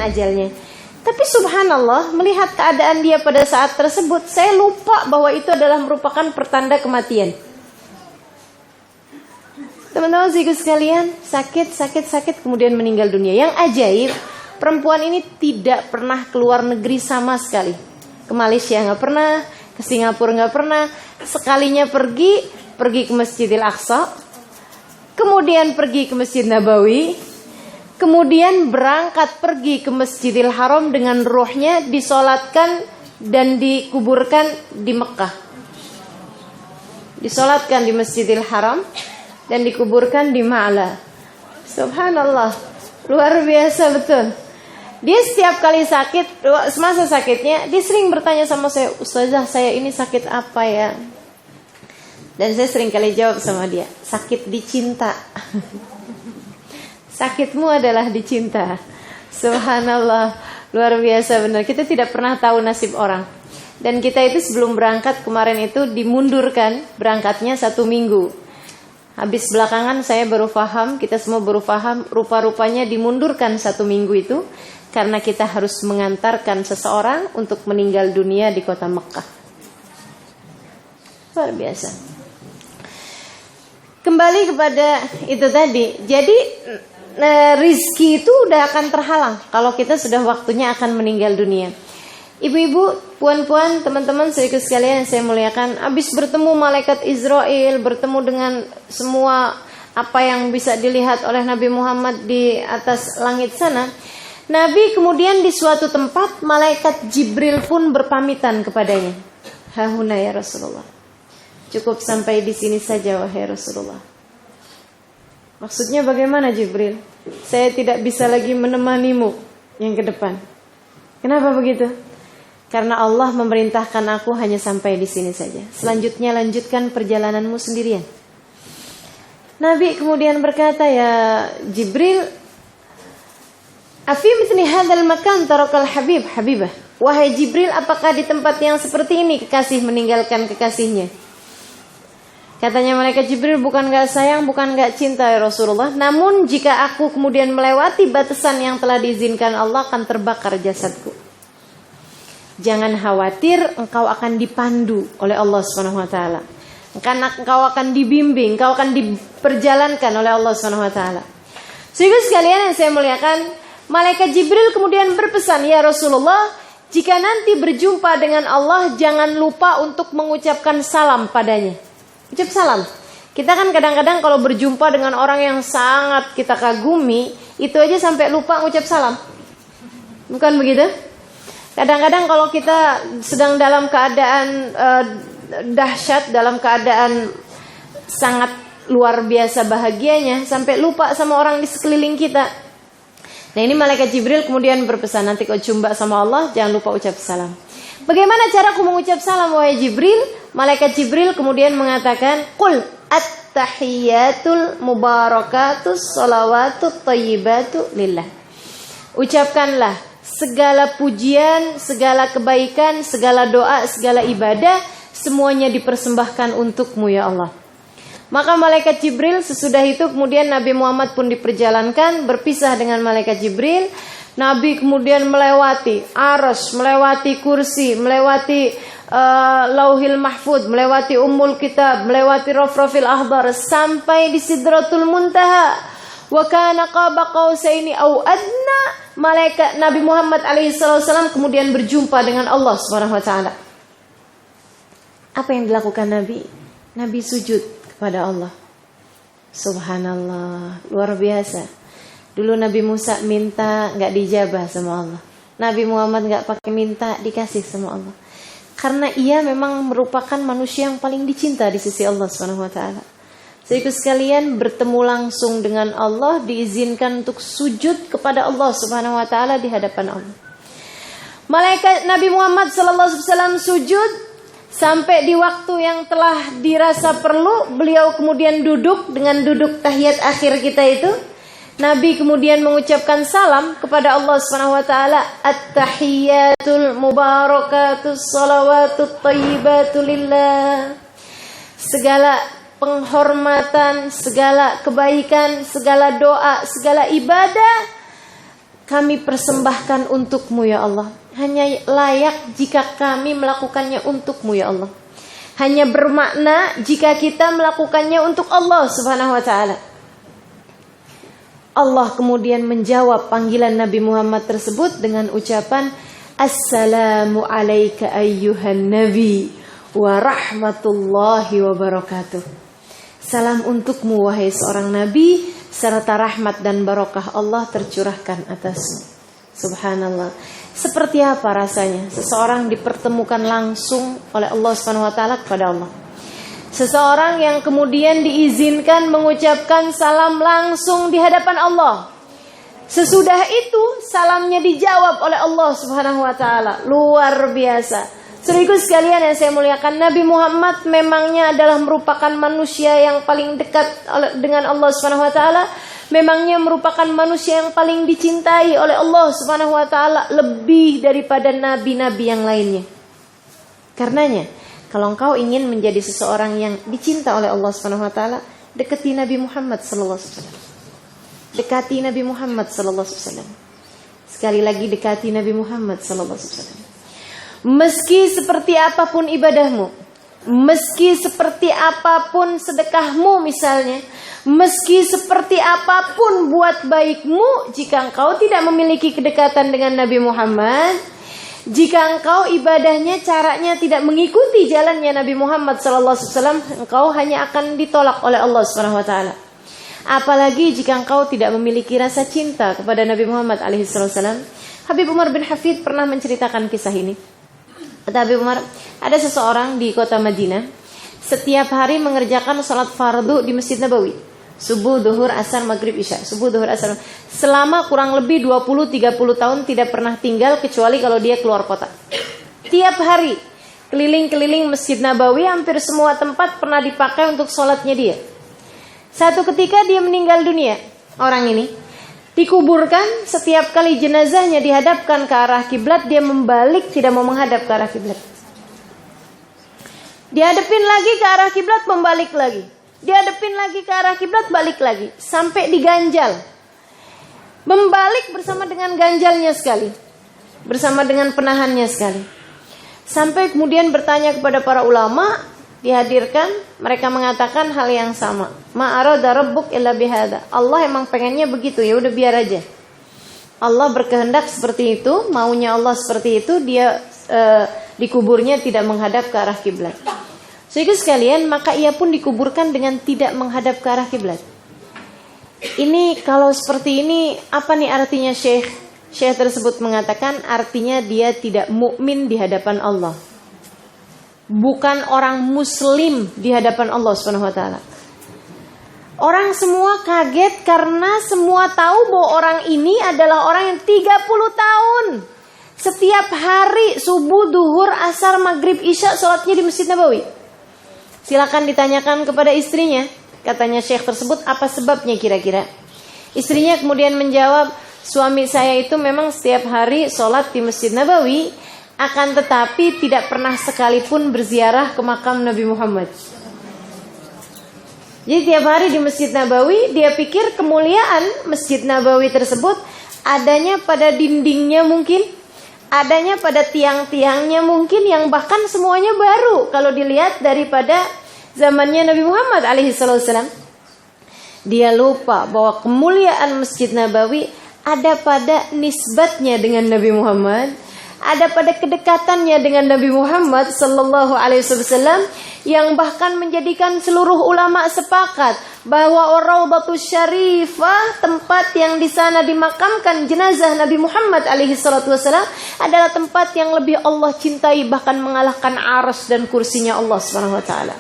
dengan ajalnya. Tapi subhanallah, melihat keadaan dia pada saat tersebut, saya lupa bahwa itu adalah merupakan pertanda kematian. Teman-teman sekalian, sakit kemudian meninggal dunia. Yang ajaib, perempuan ini tidak pernah keluar negeri sama sekali. Ke Malaysia nggak pernah, ke Singapura nggak pernah. Sekalinya pergi ke Masjidil Aqsa, kemudian pergi ke Masjid Nabawi, kemudian berangkat pergi ke Masjidil Haram dengan ruhnya disolatkan dan dikuburkan di Mekah. Disolatkan di Masjidil Haram dan dikuburkan di Ma'la. Subhanallah, luar biasa betul. Dia setiap kali sakit, semasa sakitnya, dia sering bertanya sama saya, "Ustazah, saya ini sakit apa ya?" Dan saya sering kali jawab sama dia, "Sakit dicinta." Sakitmu adalah dicinta. Subhanallah, luar biasa benar. Kita tidak pernah tahu nasib orang. Dan kita itu sebelum berangkat kemarin itu dimundurkan berangkatnya 1 minggu. Habis belakangan saya baru paham, kita semua baru paham, rupa-rupanya dimundurkan 1 minggu itu karena kita harus mengantarkan seseorang untuk meninggal dunia di kota Mekah. Luar biasa. Kembali kepada itu tadi. Jadi rizki itu udah akan terhalang kalau kita sudah waktunya akan meninggal dunia. Ibu-ibu, puan-puan, teman-teman sekalian sekalian yang saya muliakan, habis bertemu malaikat Israel, bertemu dengan semua apa yang bisa dilihat oleh Nabi Muhammad di atas langit sana, Nabi kemudian di suatu tempat malaikat Jibril pun berpamitan kepadanya. "Hahuna ya Rasulullah. Cukup sampai di sini saja wahai Rasulullah." Maksudnya bagaimana Jibril? "Saya tidak bisa lagi menemanimu yang ke depan." Kenapa begitu? Karena Allah memerintahkan aku hanya sampai di sini saja. Selanjutnya lanjutkan perjalananmu sendirian. Nabi kemudian berkata, "Ya Jibril, afi mithli hadzal makan tarakal habibah." Wahai Jibril, apakah di tempat yang seperti ini kekasih meninggalkan kekasihnya? Katanya malaikat Jibril, "Bukan gak sayang, bukan gak cinta ya Rasulullah. Namun jika aku kemudian melewati batasan yang telah diizinkan Allah, akan terbakar jasadku." Jangan khawatir, engkau akan dipandu oleh Allah SWT. Engkau akan dibimbing, engkau akan diperjalankan oleh Allah SWT. Sehingga sekalian yang saya muliakan, malaikat Jibril kemudian berpesan, "Ya Rasulullah, jika nanti berjumpa dengan Allah, jangan lupa untuk mengucapkan salam padanya." Ucap salam. Kita kan kadang-kadang kalau berjumpa dengan orang yang sangat kita kagumi, itu aja sampai lupa ngucap salam. Bukan begitu? Kadang-kadang kalau kita sedang dalam keadaan dahsyat, dalam keadaan sangat luar biasa bahagianya, sampai lupa sama orang di sekeliling kita. Nah, ini malaikat Jibril kemudian berpesan, nanti kau jumpa sama Allah, jangan lupa ucap salam. Bagaimana cara aku mengucap salam wahai Jibril? Malaikat Jibril kemudian mengatakan, "Qul at-tahiyyatul mubarakatus sholawatut thayyibatu lillah." Ucapkanlah segala pujian, segala kebaikan, segala doa, segala ibadah, semuanya dipersembahkan untukmu ya Allah. Maka malaikat Jibril sesudah itu kemudian Nabi Muhammad pun diperjalankan, berpisah dengan malaikat Jibril. Nabi kemudian melewati arsy, melewati kursi, melewati lauhil mahfud, melewati ummul kitab, melewati rafrafil ahbar, sampai di sidratul muntaha. Wa kana qaba qausaini au adna. Malaikat Nabi Muhammad alaihissalam kemudian berjumpa dengan Allah Subhanahu wa taala. Apa yang dilakukan Nabi? Nabi sujud kepada Allah. Subhanallah, luar biasa. Dulu Nabi Musa minta enggak dijabah sama Allah. Nabi Muhammad enggak pakai minta, dikasih sama Allah. Karena ia memang merupakan manusia yang paling dicinta di sisi Allah Subhanahu wa taala. Saudaraku sekalian, bertemu langsung dengan Allah, diizinkan untuk sujud kepada Allah Subhanahu wa taala di hadapan Allah. Malaikat Nabi Muhammad sallallahu alaihi wasallam sujud sampai di waktu yang telah dirasa perlu, beliau kemudian duduk dengan duduk tahiyat akhir kita itu. Nabi kemudian mengucapkan salam kepada Allah Subhanahu wa taala, "At-tahiyyatul mubarakatus shalawatut thayyibatu lillah." Segala penghormatan, segala kebaikan, segala doa, segala ibadah kami persembahkan untuk-Mu ya Allah. Hanya layak jika kami melakukannya untuk-Mu ya Allah. Hanya bermakna jika kita melakukannya untuk Allah Subhanahu wa ta'ala. Allah kemudian menjawab panggilan Nabi Muhammad tersebut dengan ucapan Assalamu alayka ayyuhan nabi wa rahmatullahi wa barakatuh. Salam untukmu wahai seorang nabi, serta rahmat dan barokah Allah tercurahkan atasmu. Subhanallah. Seperti apa rasanya seseorang dipertemukan langsung oleh Allah Subhanahu wa taala kepada Allah. Seseorang yang kemudian diizinkan mengucapkan salam langsung di hadapan Allah. Sesudah itu salamnya dijawab oleh Allah Subhanahu wa taala. Luar biasa. Saudaraku sekalian yang saya muliakan, Nabi Muhammad memangnya adalah merupakan manusia yang paling dekat dengan Allah Subhanahu wa taala. Memangnya merupakan manusia yang paling dicintai oleh Allah Subhanahu wa taala lebih daripada nabi-nabi yang lainnya. Karenanya, kalau engkau ingin menjadi seseorang yang dicinta oleh Allah Subhanahu wa taala, dekati Nabi Muhammad sallallahu alaihi wasallam. Dekati Nabi Muhammad sallallahu alaihi wasallam. Sekali lagi dekati Nabi Muhammad sallallahu alaihi wasallam. Meski seperti apapun ibadahmu, meski seperti apapun sedekahmu misalnya, meski seperti apapun buat baikmu, jika engkau tidak memiliki kedekatan dengan Nabi Muhammad, jika engkau ibadahnya caranya tidak mengikuti jalannya Nabi Muhammad SAW, engkau hanya akan ditolak oleh Allah Subhanahu wa taala. Apalagi jika engkau tidak memiliki rasa cinta kepada Nabi Muhammad SAW. Habib Umar bin Hafid pernah menceritakan kisah ini. Kata Habib Umar, ada seseorang di kota Madinah setiap hari mengerjakan salat fardu di Masjid Nabawi. Subuh, duhur, asar, maghrib, isya. Subuh, duhur, asar. Selama kurang lebih 20-30 tahun tidak pernah tinggal kecuali kalau dia keluar kota. Tiap hari keliling-keliling Masjid Nabawi, hampir semua tempat pernah dipakai untuk sholatnya dia. Satu ketika dia meninggal dunia, orang ini dikuburkan. Setiap kali jenazahnya dihadapkan ke arah kiblat, dia membalik, tidak mau menghadap ke arah kiblat. Dihadapin lagi ke arah kiblat, membalik lagi. Dihadapin lagi ke arah kiblat, balik lagi, sampai diganjal. Membalik bersama dengan ganjalnya sekali, bersama dengan penahannya sekali. Sampai kemudian bertanya kepada para ulama, dihadirkan, mereka mengatakan hal yang sama. Ma'arada rabbuk illa bihada. Allah emang pengennya begitu, ya udah biar aja. Allah berkehendak seperti itu, maunya Allah seperti itu, dia dikuburnya tidak menghadap ke arah kiblat. Saudara sekalian, maka ia pun dikuburkan dengan tidak menghadap ke arah kiblat. Ini kalau seperti ini, apa nih artinya Syekh? Syekh tersebut mengatakan artinya dia tidak mukmin di hadapan Allah. Bukan orang muslim di hadapan Allah Subhanahu wa taala. Orang semua kaget karena semua tahu bahwa orang ini adalah orang yang 30 tahun setiap hari subuh, duhur, asar, maghrib, isya sholatnya di Masjid Nabawi. Silakan ditanyakan kepada istrinya. Katanya Syekh tersebut, apa sebabnya kira-kira? Istrinya kemudian menjawab, suami saya itu memang setiap hari sholat di Masjid Nabawi, akan tetapi tidak pernah sekalipun berziarah ke makam Nabi Muhammad. Jadi tiap hari di Masjid Nabawi, dia pikir kemuliaan Masjid Nabawi tersebut adanya pada dindingnya mungkin, adanya pada tiang-tiangnya mungkin, yang bahkan semuanya baru kalau dilihat daripada zamannya Nabi Muhammad alaihissalam. Dia lupa bahwa kemuliaan Masjid Nabawi ada pada nisbatnya dengan Nabi Muhammad, ada pada kedekatannya dengan Nabi Muhammad sallallahu alaihi wasallam, yang bahkan menjadikan seluruh ulama sepakat bahwa Raudhatus Syarifah, tempat yang di sana dimakamkan jenazah Nabi Muhammad alaihi salatu wasallam, adalah tempat yang lebih Allah cintai, bahkan mengalahkan arsy dan kursinya Allah Subhanahu wa taala.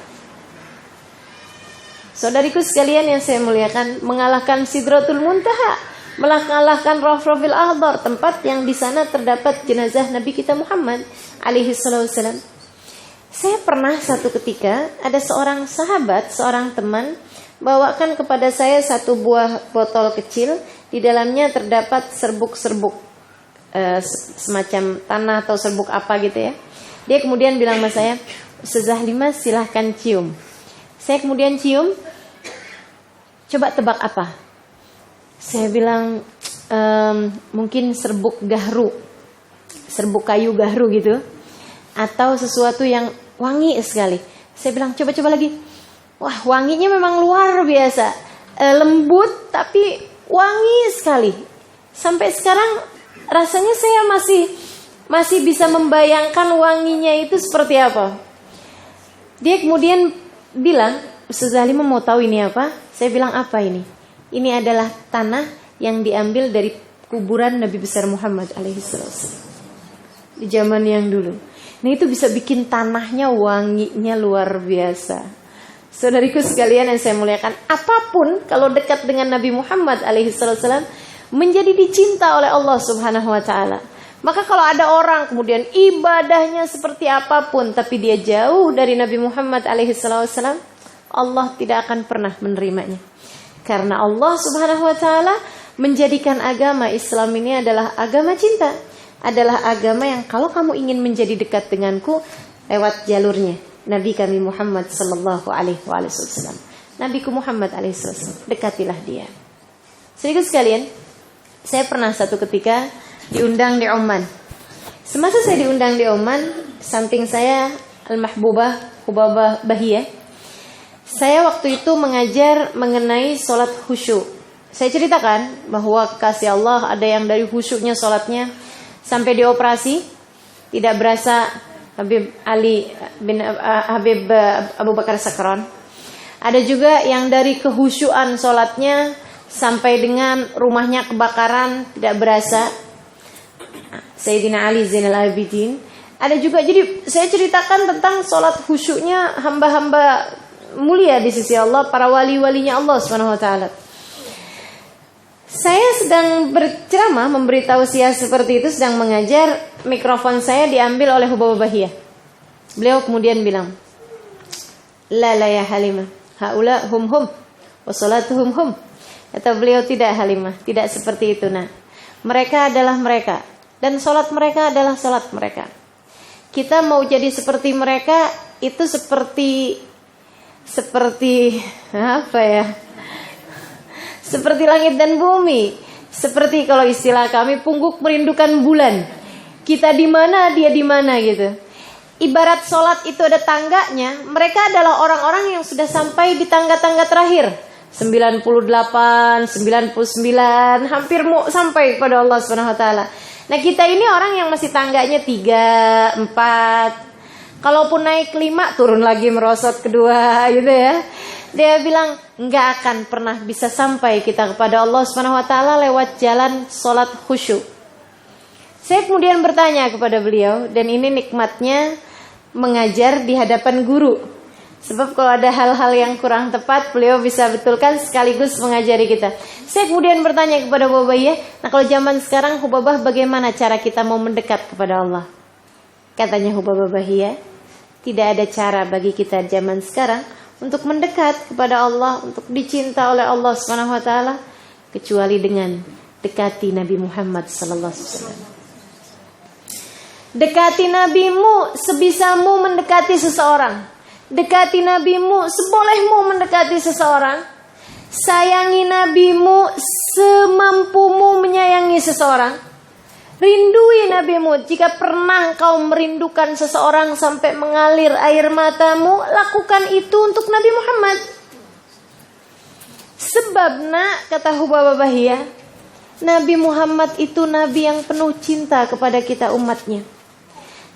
Saudariku sekalian yang saya muliakan, mengalahkan Sidratul Muntaha, mengalahkan Rafrafil Ahdar, tempat yang di sana terdapat jenazah Nabi kita Muhammad alaihi wasallam. Saya pernah satu ketika ada seorang sahabat, seorang teman bawakan kepada saya satu buah botol kecil, di dalamnya terdapat serbuk-serbuk semacam tanah atau serbuk apa gitu ya. Dia kemudian bilang sama saya, Ustazah Limas silahkan cium. Saya kemudian cium, coba tebak apa? Saya bilang, mungkin serbuk gahru, serbuk kayu gahru gitu, atau sesuatu yang wangi sekali. Saya bilang coba lagi. Wah, wanginya memang luar biasa, lembut tapi wangi sekali. Sampai sekarang rasanya saya masih bisa membayangkan wanginya itu seperti apa. Dia kemudian bilang, Ustaz Halimah mau tahu ini apa? Saya bilang, apa ini? Ini adalah tanah yang diambil dari kuburan Nabi besar Muhammad alaihissalam di zaman yang dulu. Nah, itu bisa bikin tanahnya wanginya luar biasa. Saudariku sekalian yang saya muliakan, apapun kalau dekat dengan Nabi Muhammad alaihissalam menjadi dicinta oleh Allah Subhanahu wa taala. Maka kalau ada orang kemudian ibadahnya seperti apapun tapi dia jauh dari Nabi Muhammad alaihissalam, Allah tidak akan pernah menerimanya. Karena Allah Subhanahu wa taala menjadikan agama Islam ini adalah agama cinta, adalah agama yang kalau kamu ingin menjadi dekat denganku, lewat jalurnya Nabi kami Muhammad sallallahu alaihi wasallam. Nabiku Muhammad alaihi wasallam, dekatilah dia. Saudara sekalian, saya pernah satu ketika diundang di Oman. Semasa saya diundang di Oman, samping saya Al-Mahbubah Hubabah Bahiyah. Saya waktu itu mengajar mengenai sholat khusyuk. Saya ceritakan bahwa kasih Allah ada yang dari khusyuknya sholatnya sampai dioperasi tidak berasa Habib Ali bin Habib Abu Bakar Sakron. Ada juga yang dari kehusyuan sholatnya sampai dengan rumahnya kebakaran tidak berasa, Sayyidina Ali Zainal Abidin. Ada juga, jadi saya ceritakan tentang sholat khusyuknya hamba-hamba mulia di sisi Allah, para wali-walinya Allah Subhanahu wa taala. Saya sedang berceramah, memberi tausiah seperti itu, sedang mengajar, mikrofon saya diambil oleh Hubabah Bahiyah. Beliau kemudian bilang, La ya Halimah, haula hum wa salatuhum hum. Kata beliau, tidak Halimah, tidak seperti itu nak. Mereka adalah mereka dan salat mereka adalah salat mereka. Kita mau jadi seperti mereka itu seperti apa ya? Seperti langit dan bumi. Seperti kalau istilah kami, pungguk merindukan bulan. Kita di mana, dia di mana gitu. Ibarat sholat itu ada tangganya, mereka adalah orang-orang yang sudah sampai di tangga-tangga terakhir. 98, 99, hampir mau sampai kepada Allah Subhanahu wa taala. Nah, kita ini orang yang masih tangganya 3, 4. Kalaupun naik 5, turun lagi merosot kedua gitu ya. Dia bilang enggak akan pernah bisa sampai kita kepada Allah Subhanahu wa taala lewat jalan salat khusyuk. Saya kemudian bertanya kepada beliau, dan ini nikmatnya mengajar di hadapan guru. Sebab kalau ada hal-hal yang kurang tepat, beliau bisa betulkan sekaligus mengajari kita. Saya kemudian bertanya kepada Hubabah, nah kalau zaman sekarang Hubabah, bagaimana cara kita mau mendekat kepada Allah? Katanya Hubabah Bahiyah, tidak ada cara bagi kita zaman sekarang untuk mendekat kepada Allah, untuk dicinta oleh Allah Subhanahu wa taala, kecuali dengan dekati Nabi Muhammad sallallahu alaihi wasallam. Dekati nabimu sebisamu mendekati seseorang. Dekati nabimu sebolehmu mendekati seseorang. Sayangi nabimu semampumu menyayangi seseorang. Rindui nabimu. Jika pernah kau merindukan seseorang sampai mengalir air matamu, lakukan itu untuk Nabi Muhammad. Sebab nak, kata Hubabah Bahiyah, Nabi Muhammad itu nabi yang penuh cinta kepada kita umatnya.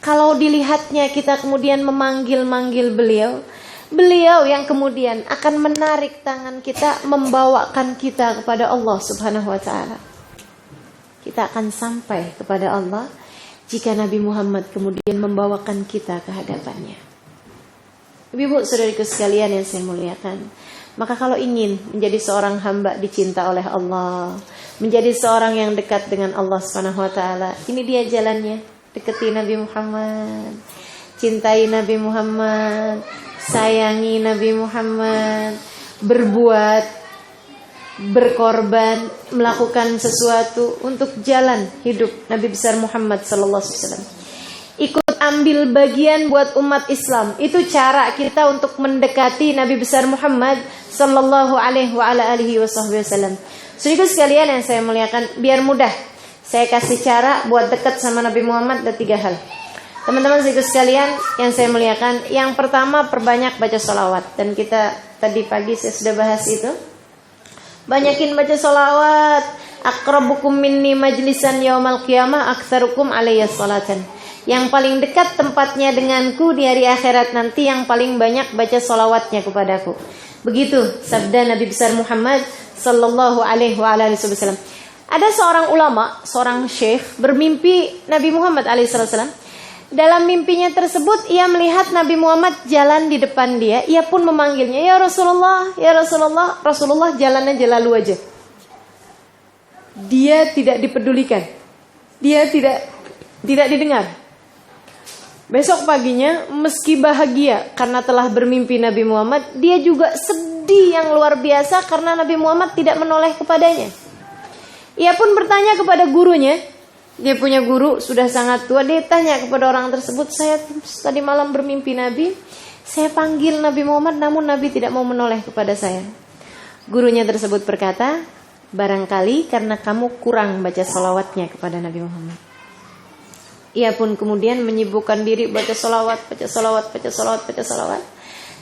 Kalau dilihatnya kita kemudian memanggil-manggil beliau, beliau yang kemudian akan menarik tangan kita, membawakan kita kepada Allah Subhanahu wa taala. Kita akan sampai kepada Allah jika Nabi Muhammad kemudian membawakan kita ke hadapannya. Ibu saudariku sekalian yang saya muliakan, maka kalau ingin menjadi seorang hamba dicinta oleh Allah, menjadi seorang yang dekat dengan Allah Subhanahu wa taala, ini dia jalannya. Dekati Nabi Muhammad, cintai Nabi Muhammad, sayangi Nabi Muhammad, berbuat, berkorban, melakukan sesuatu untuk jalan hidup Nabi besar Muhammad sallallahu alaihi wasallam. Ikut ambil bagian buat umat Islam. Itu cara kita untuk mendekati Nabi besar Muhammad sallallahu alaihi wasallam. Saudaraku sekalian yang saya muliakan, biar mudah saya kasih cara buat dekat sama Nabi Muhammad, ada 3 hal. Teman-teman saudaraku sekalian yang saya muliakan, yang pertama perbanyak baca sholawat. Dan kita tadi pagi saya sudah bahas itu. Banyakin baca sholawat. Aqrabukum minni majlisan yaumal qiyamah aktsarukum alayya sholatan. Yang paling dekat tempatnya denganku di hari akhirat nanti yang paling banyak baca sholawatnya kepadaku. Begitu sabda Nabi besar Muhammad sallallahu alaihi wasallam. Ada seorang ulama, seorang syekh bermimpi Nabi Muhammad alaihi wasallam. Dalam mimpinya tersebut ia melihat Nabi Muhammad jalan di depan dia. Ia pun memanggilnya, "Ya Rasulullah, ya Rasulullah." Rasulullah jalan aja, lalu aja. Dia tidak dipedulikan. Dia tidak didengar. Besok paginya meski bahagia karena telah bermimpi Nabi Muhammad, dia juga sedih yang luar biasa karena Nabi Muhammad tidak menoleh kepadanya. Ia pun bertanya kepada gurunya. Dia punya guru sudah sangat tua. Dia tanya kepada orang tersebut, "Saya tadi malam bermimpi Nabi. Saya panggil Nabi Muhammad namun Nabi tidak mau menoleh kepada saya." Gurunya tersebut berkata, "Barangkali karena kamu kurang baca sholawatnya kepada Nabi Muhammad." Ia pun kemudian menyibukkan diri baca sholawat.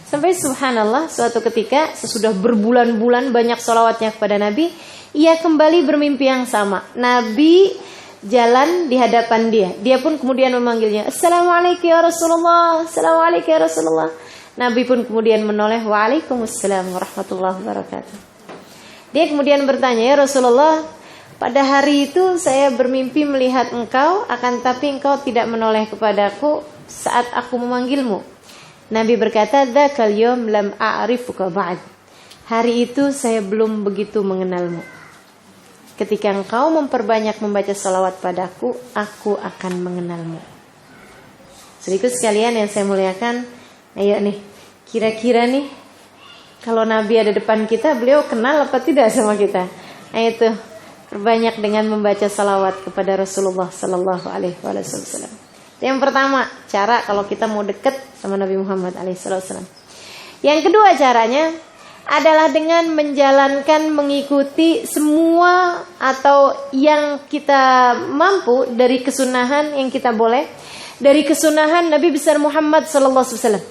Sampai subhanallah suatu ketika sesudah berbulan-bulan banyak sholawatnya kepada Nabi, ia kembali bermimpi yang sama. Nabi jalan di hadapan dia. Dia pun kemudian memanggilnya, "Assalamualaikum ya Rasulullah, assalamualaikum ya Rasulullah." Nabi pun kemudian menoleh, "Waalaikumsalam warahmatullahi wabarakatuh." Dia kemudian bertanya, "Ya Rasulullah, pada hari itu saya bermimpi melihat engkau, akan tapi engkau tidak menoleh kepadaku saat aku memanggilmu." Nabi berkata, "Dzakal yaum lam a'rifuka ba'd." Hari itu saya belum begitu mengenalmu. Ketika engkau memperbanyak membaca salawat padaku, aku akan mengenalmu. Saudaraku sekalian yang saya muliakan, ayo nih, kira-kira nih, kalau Nabi ada depan kita, beliau kenal apa tidak sama kita? Ayo tuh, perbanyak dengan membaca salawat kepada Rasulullah Sallallahu Alaihi Wasallam. Yang pertama, cara kalau kita mau dekat sama Nabi Muhammad Alaihi Wasallam. Yang kedua caranya adalah dengan menjalankan, mengikuti semua atau yang kita mampu dari kesunahan yang kita boleh, dari kesunahan Nabi besar Muhammad Sallallahu Alaihi Wasallam.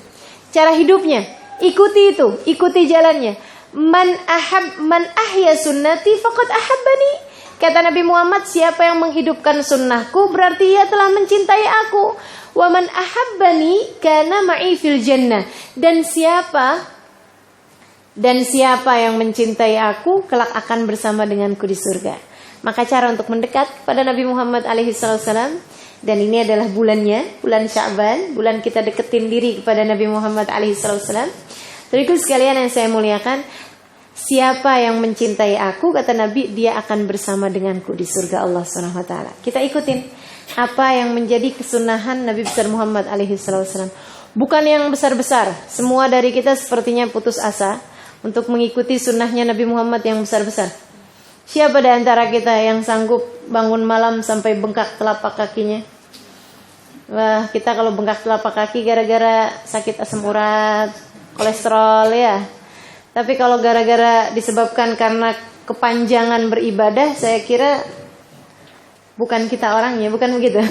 Cara hidupnya, ikuti itu, ikuti jalannya. Man ahya sunnati faqad ahabbani. Kata Nabi Muhammad, siapa yang menghidupkan sunnahku berarti ia telah mencintai aku. Wa man ahabbani kana ma'i fil jannah. Dan siapa yang mencintai aku kelak akan bersama denganku di surga. Maka cara untuk mendekat kepada Nabi Muhammad alaihi wasallam, dan ini adalah bulannya, bulan Sya'ban, bulan kita deketin diri kepada Nabi Muhammad alaihi wasallam. Saudaraku sekalian yang saya muliakan, siapa yang mencintai aku, kata Nabi, dia akan bersama denganku di surga Allah Subhanahu wa taala. Kita ikutin apa yang menjadi kesunahan Nabi besar Muhammad alaihi wasallam. Bukan yang besar-besar. Semua dari kita sepertinya putus asa untuk mengikuti sunnahnya Nabi Muhammad yang besar-besar. Siapa di antara kita yang sanggup bangun malam sampai bengkak telapak kakinya? Wah, kita kalau bengkak telapak kaki gara-gara sakit asam urat, kolesterol ya. Tapi kalau gara-gara disebabkan karena kepanjangan beribadah, saya kira bukan kita orangnya, bukan begitu.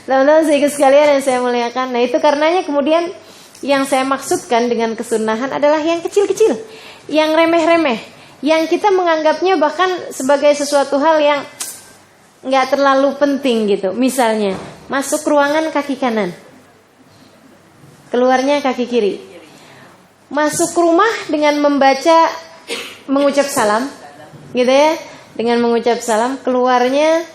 Teman-teman sekalian yang saya muliakan. Nah, itu karenanya kemudian yang saya maksudkan dengan kesunahan adalah yang kecil-kecil, yang remeh-remeh, yang kita menganggapnya bahkan sebagai sesuatu hal yang nggak terlalu penting gitu. Misalnya, masuk ruangan kaki kanan, keluarnya kaki kiri. Masuk rumah dengan mengucap salam, gitu ya, dengan mengucap salam, keluarnya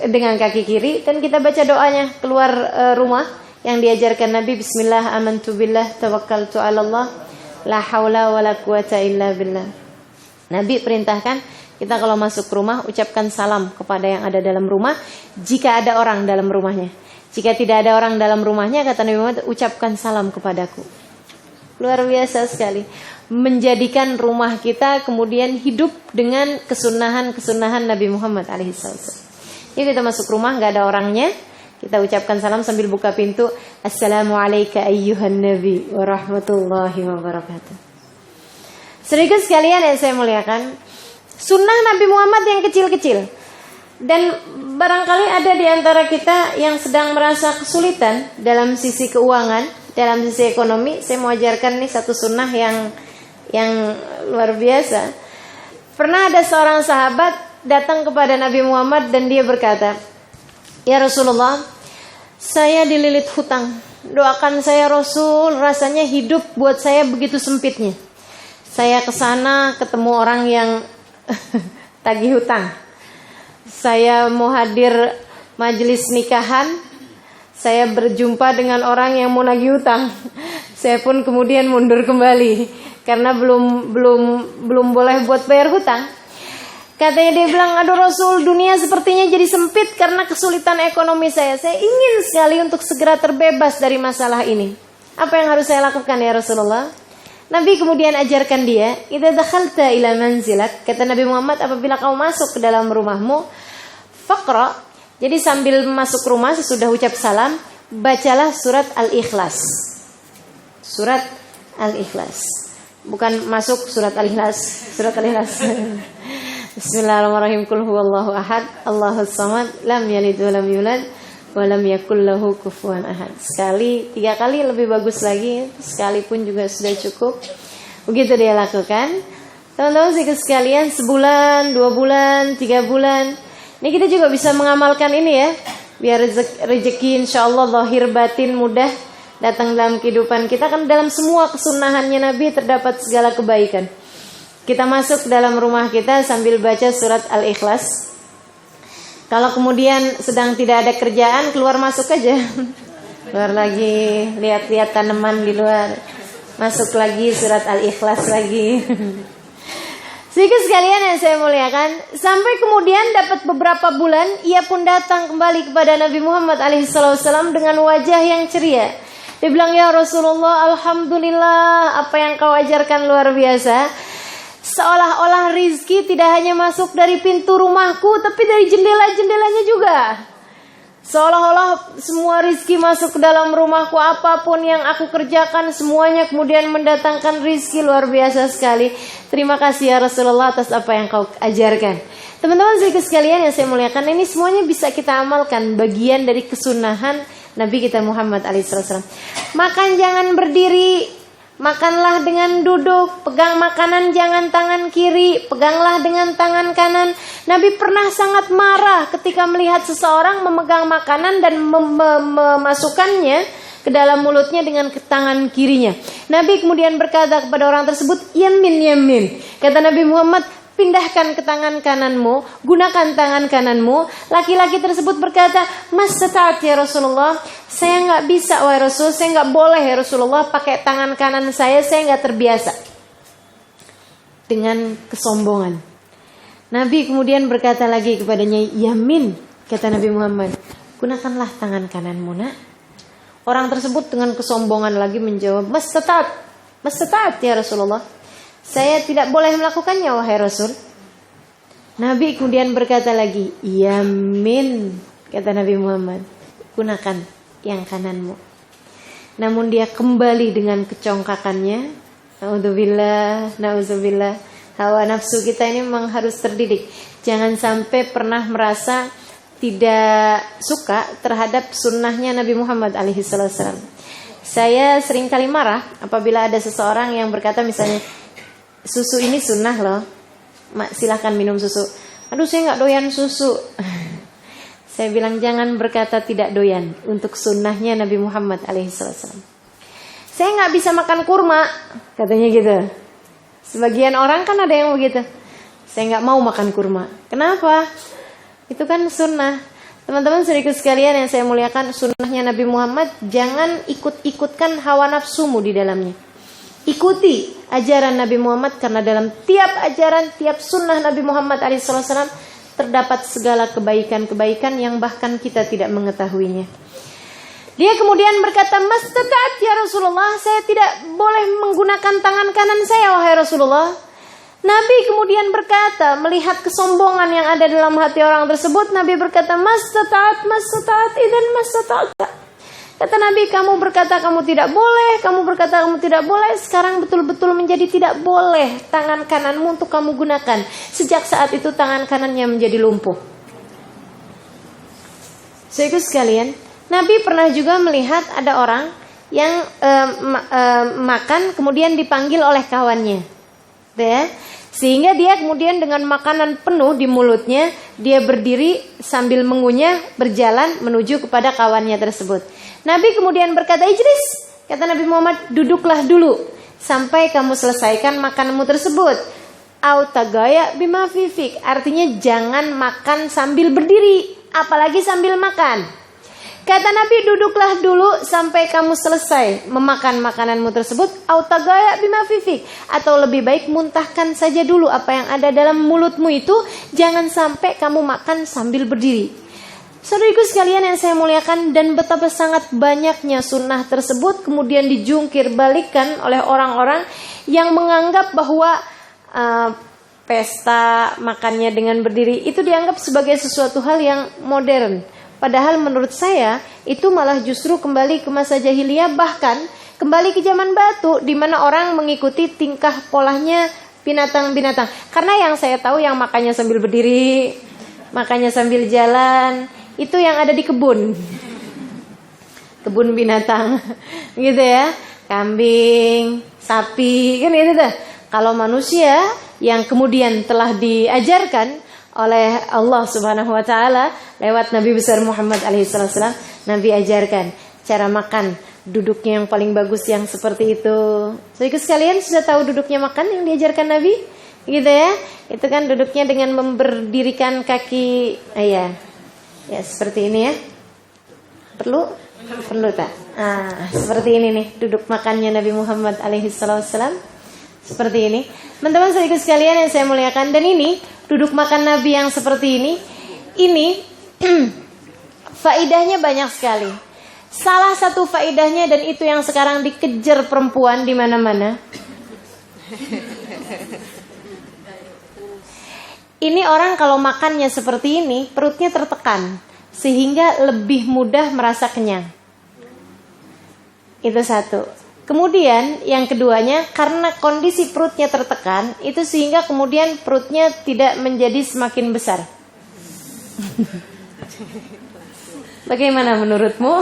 dengan kaki kiri, dan kita baca doanya keluar rumah yang diajarkan Nabi, Bismillah amantu billah tawakkaltu 'ala Allah la haula wala quwata illa billah. Nabi perintahkan kita kalau masuk rumah ucapkan salam kepada yang ada dalam rumah jika ada orang dalam rumahnya. Jika tidak ada orang dalam rumahnya, kata Nabi Muhammad, ucapkan salam kepadaku. Luar biasa sekali. Menjadikan rumah kita kemudian hidup dengan kesunahan Nabi Muhammad alaihissalam. Jadi kita masuk rumah nggak ada orangnya, kita ucapkan salam sambil buka pintu. Assalamualaikum ayyuhan nabi wa rahmatullahi wa barakatuh. Saudara sekalian yang saya muliakan, sunnah Nabi Muhammad yang kecil-kecil. Dan barangkali ada di antara kita yang sedang merasa kesulitan dalam sisi keuangan, dalam sisi ekonomi. Saya mau ajarkan nih satu sunnah yang luar biasa. Pernah ada seorang sahabat datang kepada Nabi Muhammad dan dia berkata, "Ya Rasulullah, saya dililit hutang. Doakan saya Rasul, rasanya hidup buat saya begitu sempitnya. Saya kesana ketemu orang yang tagih hutang. Saya mau hadir majelis nikahan, saya berjumpa dengan orang yang mau nagih hutang. Saya pun kemudian mundur kembali karena belum boleh buat bayar hutang." Katanya dia bilang, "Aduh Rasul, dunia sepertinya jadi sempit karena kesulitan ekonomi saya. Saya ingin sekali untuk segera terbebas dari masalah ini. Apa yang harus saya lakukan ya Rasulullah?" Nabi kemudian ajarkan dia, "Idza dakhalta ila manzilak," kata Nabi Muhammad, "apabila kamu masuk ke dalam rumahmu, faqra." Jadi sambil masuk rumah sesudah ucap salam, bacalah surat Al-Ikhlas. Surat Al-Ikhlas. Bukan masuk surat Al-Ikhlas, surat Al-Ikhlas. Bismillahirrahmanirrahim. Qul huwallahu ahad, Allahus samad, lam yalid wa lam yulad wa lam yakul lahu kufuwan ahad. Sekali, 3 kali lebih bagus lagi, sekali pun juga sudah cukup. Begitu dia lakukan. Teman-teman sekalian, sebulan, 2 bulan, 3 bulan. Ini kita juga bisa mengamalkan ini ya. Biar rezeki insyaallah zahir batin mudah datang dalam kehidupan kita. Kan dalam semua kesunahannya Nabi terdapat segala kebaikan. Kita masuk dalam rumah kita sambil baca surat Al-Ikhlas. Kalau kemudian sedang tidak ada kerjaan, keluar masuk aja. Keluar lagi, lihat-lihat tanaman di luar. Masuk lagi surat Al-Ikhlas lagi. Sedikit sekalian yang saya muliakan, sampai kemudian dapat beberapa bulan, ia pun datang kembali kepada Nabi Muhammad alaihissalam dengan wajah yang ceria. Dia bilang, "Ya Rasulullah, alhamdulillah, apa yang kau ajarkan luar biasa. Seolah-olah rizki tidak hanya masuk dari pintu rumahku, tapi dari jendela-jendelanya juga. Seolah-olah semua rizki masuk ke dalam rumahku, apapun yang aku kerjakan, semuanya kemudian mendatangkan rizki." Luar biasa sekali. Terima kasih ya Rasulullah atas apa yang kau ajarkan. Teman-teman sekalian yang saya muliakan, ini semuanya bisa kita amalkan, bagian dari kesunahan Nabi kita Muhammad alaihissalam. Makan jangan berdiri, makanlah dengan duduk, pegang makanan jangan tangan kiri, peganglah dengan tangan kanan. Nabi pernah sangat marah ketika melihat seseorang memegang makanan dan memasukkannya ke dalam mulutnya dengan tangan kirinya. Nabi kemudian berkata kepada orang tersebut, "Yamin, yamin." Kata Nabi Muhammad, "Pindahkan ke tangan kananmu, gunakan tangan kananmu." Laki-laki tersebut berkata, "Mas setat ya Rasulullah, saya nggak bisa wahai Rasul, saya nggak boleh ya Rasulullah pakai tangan kanan saya nggak terbiasa." Dengan kesombongan, Nabi kemudian berkata lagi kepadanya, "Yamin," kata Nabi Muhammad, "gunakanlah tangan kananmu nak." Orang tersebut dengan kesombongan lagi menjawab, Mas setat ya Rasulullah, saya tidak boleh melakukannya wahai Rasul." Nabi kemudian berkata lagi, "Yamin," kata Nabi Muhammad, "gunakan yang kananmu." Namun dia kembali dengan kecongkakannya. Na'udzubillah. Hawa nafsu kita ini memang harus terdidik. Jangan sampai pernah merasa tidak suka terhadap sunnahnya Nabi Muhammad alaihissalam. Saya sering kali marah apabila ada seseorang yang berkata misalnya, "Susu ini sunnah loh, silahkan minum susu." "Aduh saya nggak doyan susu." Saya bilang jangan berkata tidak doyan untuk sunnahnya Nabi Muhammad alaihissalam. "Saya nggak bisa makan kurma," katanya gitu. Sebagian orang kan ada yang begitu. "Saya nggak mau makan kurma." Kenapa? Itu kan sunnah. Teman-teman sedikit sekalian yang saya muliakan, sunnahnya Nabi Muhammad, jangan ikut-ikutkan hawa nafsumu di dalamnya. Ikuti ajaran Nabi Muhammad, karena dalam tiap ajaran, tiap sunnah Nabi Muhammad alaihissalam terdapat segala kebaikan-kebaikan yang bahkan kita tidak mengetahuinya. Dia kemudian berkata, "Mas setat ya Rasulullah, saya tidak boleh menggunakan tangan kanan saya wahai Rasulullah." Nabi kemudian berkata, melihat kesombongan yang ada dalam hati orang tersebut, Nabi berkata, "Mas setat, idan mas setat." Kata Nabi, kamu berkata kamu tidak boleh, kamu berkata kamu tidak boleh, sekarang betul-betul menjadi tidak boleh tangan kananmu untuk kamu gunakan. Sejak saat itu tangan kanannya menjadi lumpuh. Saudaraku sekalian, Nabi pernah juga melihat ada orang yang makan kemudian dipanggil oleh kawannya, ya. Sehingga dia kemudian dengan makanan penuh di mulutnya, dia berdiri sambil mengunyah, berjalan menuju kepada kawannya tersebut. Nabi kemudian berkata, "Ijlis," kata Nabi Muhammad, "duduklah dulu sampai kamu selesaikan makananmu tersebut." Au tagaya bima fifik, artinya jangan makan sambil berdiri, apalagi sambil makan. Kata Nabi, "Duduklah dulu sampai kamu selesai memakan makananmu tersebut." Au tagaya bima fifik, atau lebih baik muntahkan saja dulu apa yang ada dalam mulutmu itu, jangan sampai kamu makan sambil berdiri. Saudaraku sekalian yang saya muliakan, dan betapa sangat banyaknya sunnah tersebut kemudian dijungkir balikan oleh orang-orang yang menganggap bahwa pesta makannya dengan berdiri itu dianggap sebagai sesuatu hal yang modern. Padahal menurut saya itu malah justru kembali ke masa jahiliyah, bahkan kembali ke zaman batu, di mana orang mengikuti tingkah polanya binatang-binatang. Karena yang saya tahu yang makannya sambil berdiri, makannya sambil jalan, itu yang ada di kebun binatang, gitu ya, kambing, sapi, kan gitu tuh. Kalau manusia yang kemudian telah diajarkan oleh Allah Subhanahu wa taala lewat Nabi besar Muhammad alaihissalam, Nabi ajarkan cara makan, duduknya yang paling bagus yang seperti itu. Saudara sekalian sudah tahu duduknya makan yang diajarkan Nabi, gitu ya? Itu kan duduknya dengan memberdirikan kaki, ya seperti ini ya. Perlu tak? Seperti ini nih duduk makannya Nabi Muhammad alaihissalam, seperti ini. Teman-teman saudara sekalian yang saya muliakan, dan ini duduk makan Nabi yang seperti ini faidahnya banyak sekali. Salah satu faidahnya, dan itu yang sekarang dikejar perempuan di mana-mana. Ini orang kalau makannya seperti ini, perutnya tertekan sehingga lebih mudah merasa kenyang. Itu satu. Kemudian yang keduanya, karena kondisi perutnya tertekan, itu sehingga kemudian perutnya tidak menjadi semakin besar. Bagaimana menurutmu?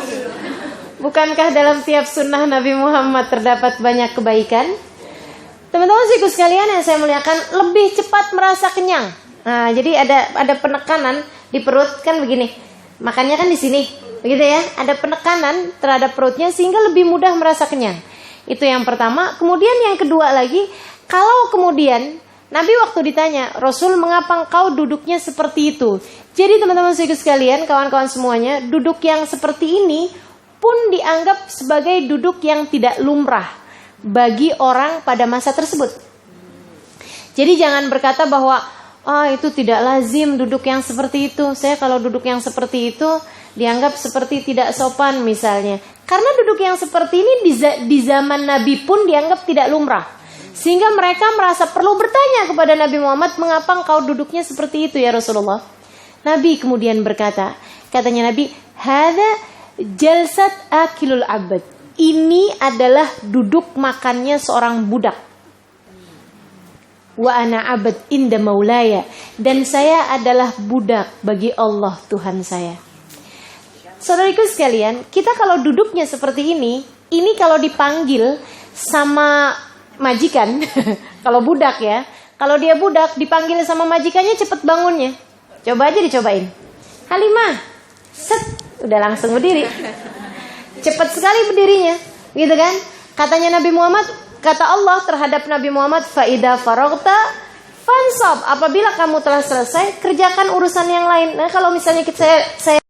Bukankah dalam tiap sunnah Nabi Muhammad terdapat banyak kebaikan? Teman-teman saudara sekalian yang saya muliakan, lebih cepat merasa kenyang. Jadi ada penekanan di perut kan begini. Makannya kan di sini, begitu ya? Ada penekanan terhadap perutnya sehingga lebih mudah merasa kenyang. Itu yang pertama. Kemudian yang kedua lagi, kalau kemudian Nabi waktu ditanya, "Rasul, mengapa engkau duduknya seperti itu?" Jadi teman-teman sekalian, kawan-kawan semuanya, duduk yang seperti ini pun dianggap sebagai duduk yang tidak lumrah bagi orang pada masa tersebut. Jadi jangan berkata bahwa itu tidak lazim duduk yang seperti itu. Saya kalau duduk yang seperti itu dianggap seperti tidak sopan misalnya. Karena duduk yang seperti ini di zaman Nabi pun dianggap tidak lumrah. Sehingga mereka merasa perlu bertanya kepada Nabi Muhammad, "Mengapa engkau duduknya seperti itu ya Rasulullah?" Nabi kemudian berkata, katanya Nabi, "Hadza jalsat akilul abad." Ini adalah duduk makannya seorang budak. Wa ana abad inda maulaya, dan saya adalah budak bagi Allah Tuhan saya. Saudariku sekalian, kita kalau duduknya seperti ini kalau dipanggil sama majikan, kalau budak ya, kalau dia budak dipanggil sama majikannya cepet bangunnya. Coba aja dicobain. Halimah, set, udah langsung berdiri. Cepet sekali berdirinya, gitu kan? Katanya Nabi Muhammad, kata Allah terhadap Nabi Muhammad, "Faida faragta fansab." Apabila kamu telah selesai, kerjakan urusan yang lain. Nah, kalau misalnya saya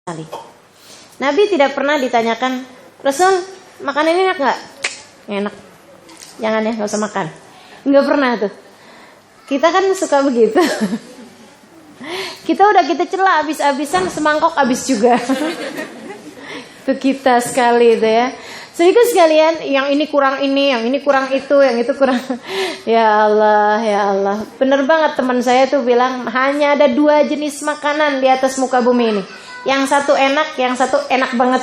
sekali. Nabi tidak pernah ditanyakan, Rasul, makan ini enak nggak? Enak. Jangan ya, nggak usah makan. Nggak pernah tuh. Kita kan suka begitu. Kita cela habis-habisan, semangkok habis juga. Itu kita sekali itu ya. Sedikit sekalian, yang ini kurang ini, yang ini kurang itu, yang itu kurang. Ya Allah, ya Allah. Bener banget teman saya tuh bilang hanya ada 2 jenis makanan di atas muka bumi ini. Yang satu enak, yang satu enak banget.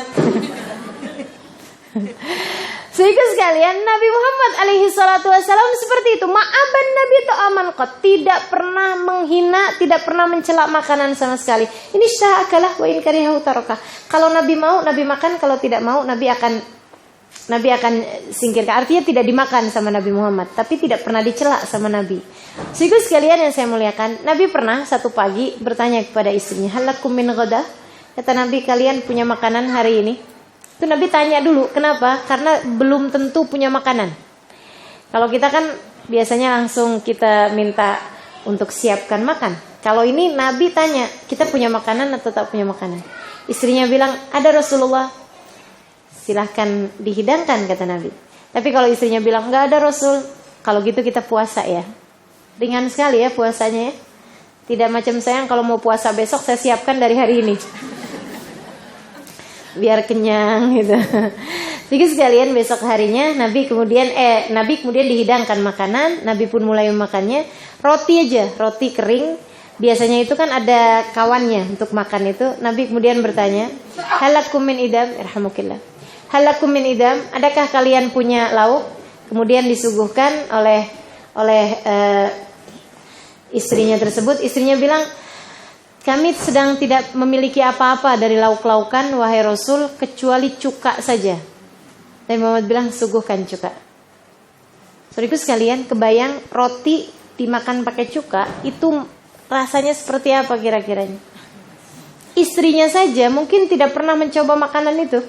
Sedikit sekalian, Nabi Muhammad alaihi salatu wasallam seperti itu. Ma'aban Nabi ta'aman qad, tidak pernah menghina, tidak pernah mencela makanan sama sekali. Ini sya'akalah wa in karihahu taraka. Kalau Nabi mau, Nabi makan. Kalau tidak mau, Nabi akan singkirkan. Artinya tidak dimakan sama Nabi Muhammad, tapi tidak pernah dicela sama Nabi. Sedikit sekalian yang saya muliakan, Nabi pernah satu pagi bertanya kepada istrinya, halakum min ghadah? Kata Nabi, kalian punya makanan hari ini? Itu Nabi tanya dulu, kenapa? Karena belum tentu punya makanan. Kalau kita kan biasanya langsung kita minta untuk siapkan makan. Kalau ini Nabi tanya, kita punya makanan atau tak punya makanan? Istrinya bilang, ada Rasulullah. Silahkan dihidangkan, kata Nabi. Tapi kalau istrinya bilang, nggak ada Rasul, kalau gitu kita puasa ya. Ringan sekali ya puasanya ya. Tidak macam saya kalau mau puasa besok saya siapkan dari hari ini. Biar kenyang gitu. Jadi sekalian besok harinya Nabi kemudian dihidangkan makanan. Nabi pun mulai memakannya. Roti aja, roti kering. Biasanya itu kan ada kawannya untuk makan itu. Nabi kemudian bertanya, halakum min idam, irhamukillah. Halakum min idam, adakah kalian punya lauk? Kemudian disuguhkan oleh istrinya tersebut. Istrinya bilang, kami sedang tidak memiliki apa-apa dari lauk-laukan, wahai Rasul, kecuali cuka saja. Nabi Muhammad bilang, suguhkan cuka. Saudaraku sekalian, kebayang roti dimakan pakai cuka, itu rasanya seperti apa kira-kiranya? Istrinya saja mungkin tidak pernah mencoba makanan itu.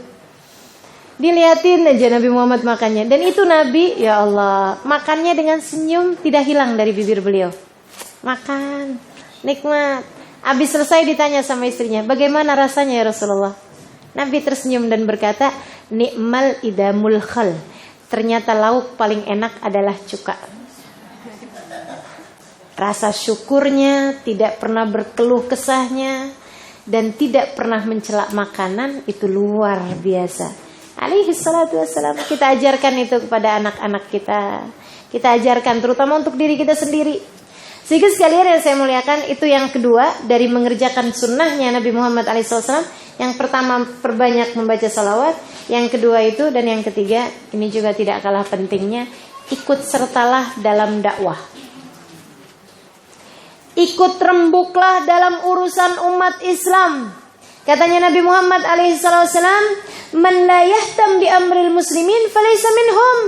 Dilihatin aja Nabi Muhammad makannya. Dan itu Nabi, ya Allah, makannya dengan senyum tidak hilang dari bibir beliau. Makan, nikmat. Habis selesai ditanya sama istrinya, bagaimana rasanya ya Rasulullah? Nabi tersenyum dan berkata, nikmal idamul khal. Ternyata lauk paling enak adalah cuka. Rasa syukurnya, tidak pernah berkeluh kesahnya, dan tidak pernah mencela makanan, itu luar biasa. Alaihi salatu wassalam. Kita ajarkan itu kepada anak-anak kita. Kita ajarkan terutama untuk diri kita sendiri. Sehingga sekalian yang saya muliakan, itu yang kedua dari mengerjakan sunnahnya Nabi Muhammad SAW. Yang pertama, perbanyak membaca salawat. Yang kedua itu, dan yang ketiga, ini juga tidak kalah pentingnya, ikut sertalah dalam dakwah. Ikut rembuklah dalam urusan umat Islam. Katanya Nabi Muhammad SAW, man la yahtam bi amril muslimin falaysa minhum.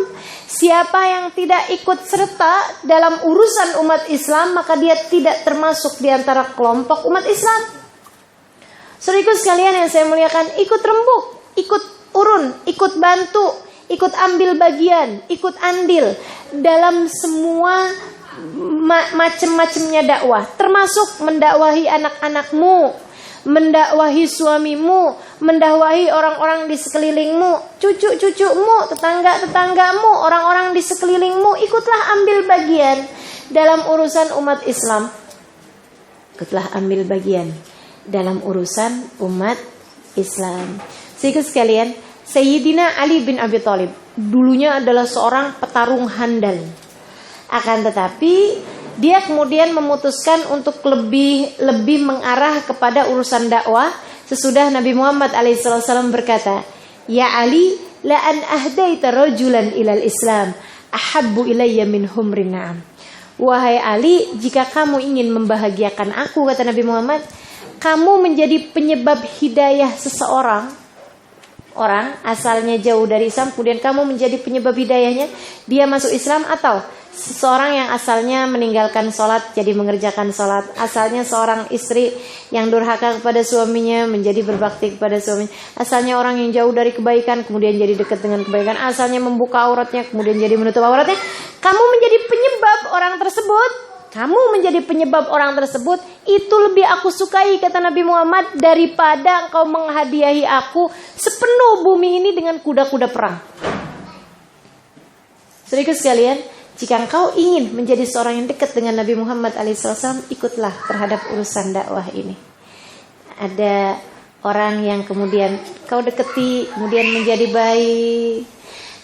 Siapa yang tidak ikut serta dalam urusan umat Islam, maka dia tidak termasuk di antara kelompok umat Islam. Saudaraku sekalian yang saya muliakan, ikut rembuk, ikut urun, ikut bantu, ikut ambil bagian, ikut andil dalam semua macam-macamnya dakwah, termasuk mendakwahi anak-anakmu, mendakwahi suamimu, mendakwahi orang-orang di sekelilingmu, cucu-cucumu, tetangga-tetanggamu, orang-orang di sekelilingmu. Ikutlah ambil bagian dalam urusan umat Islam. Ikutlah ambil bagian dalam urusan umat Islam. Sehingga sekalian, Sayyidina Ali bin Abi Thalib dulunya adalah seorang petarung handal. Akan tetapi dia kemudian memutuskan untuk lebih mengarah kepada urusan dakwah sesudah Nabi Muhammad SAW berkata, ya Ali, la an ahdaita rajulan ilal Islam ahabbu ilayya min humrin na'am. Wahai Ali, jika kamu ingin membahagiakan aku, kata Nabi Muhammad, kamu menjadi penyebab hidayah seseorang, orang asalnya jauh dari Islam, kemudian kamu menjadi penyebab hidayahnya, dia masuk Islam, atau seseorang yang asalnya meninggalkan sholat jadi mengerjakan sholat, asalnya seorang istri yang durhaka kepada suaminya menjadi berbakti kepada suaminya, asalnya orang yang jauh dari kebaikan kemudian jadi dekat dengan kebaikan, asalnya membuka auratnya kemudian jadi menutup auratnya. Kamu menjadi penyebab orang tersebut kamu menjadi penyebab orang tersebut, itu lebih aku sukai, kata Nabi Muhammad, daripada engkau menghadiahi aku sepenuh bumi ini dengan kuda-kuda perang. Saudaraku sekalian, jika engkau ingin menjadi seorang yang dekat dengan Nabi Muhammad SAW, ikutlah terhadap urusan dakwah ini. Ada orang yang kemudian kau deketi, kemudian menjadi baik.